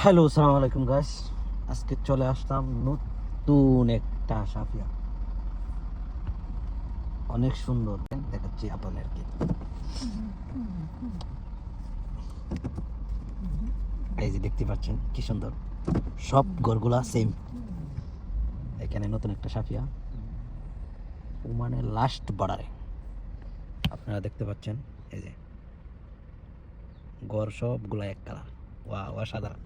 Hello, আসসালামু আলাইকুম guys. আজকে চলে আসলাম নতুন একটা সাফিয়া, অনেক সুন্দর দেখাচ্ছি আপনাদেরকে। এই যে দেখতে পাচ্ছেন কি সুন্দর, সব ঘরগুলা সেম। এখানে নতুন একটা সাফিয়া ওমানের লাস্ট বর্ডারে আপনারা দেখতে পাচ্ছেন। এই যে ঘর সবগুলা এক কালার, ওয়া অসাধারণ।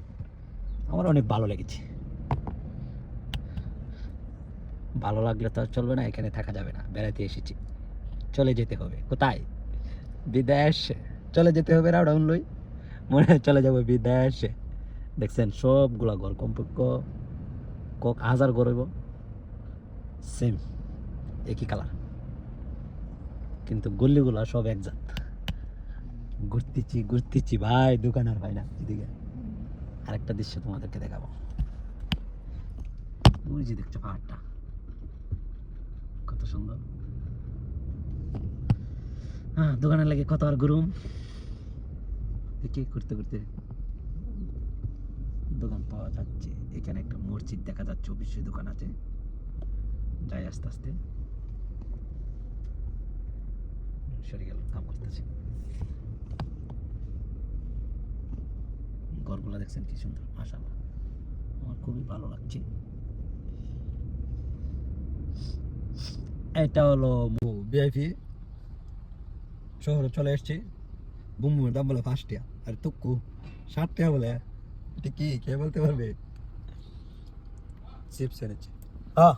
আমার অনেক ভালো লেগেছে। ভালো লাগলে তো আর চলবে না, এখানে থাকা যাবে না। বেড়াতে এসেছি, চলে যেতে হবে। কোথায়? বিদেশে চলে যেতে হবে। রাউডাউন লই মনে হয় চলে যাবো বিদেশে। দেখছেন সবগুলা ঘর কমপক্ষ হাজার ঘর হইব, সেম একই কালার, কিন্তু গল্লিগুলা সব এক জাত। ঘুরতেছি ভাই, দোকান আর ভাই না। এদিকে আরেকটা দৃশ্য তোমাদেরকে দেখাবো। ওই যে দেখছো পাহাড়টা কত সুন্দর। হ্যাঁ, দোকানের লাগে কত আর ঘুরুম। দেখি করতে করতে দোকান পাওয়া যাচ্ছে। এখানে একটা মসজিদ দেখা যাচ্ছে, অবশ্যই দোকান আছে। যাই আস্তে আস্তে, সরে গেল, কাম করতেছে। ঘরগুলো দেখছেন কি সুন্দর, মাশাআল্লাহ, আমার খুবই ভালো লাগছে। এটা হলো ভিআইপি শহরে চলে এসেছি। বুমবুমের দাম বলে 5 টাকা, আর তুক্কু 60 টাকা বলে। এটা কি কে বলতে পারবে? চিপস এনেছি। হ্যাঁ।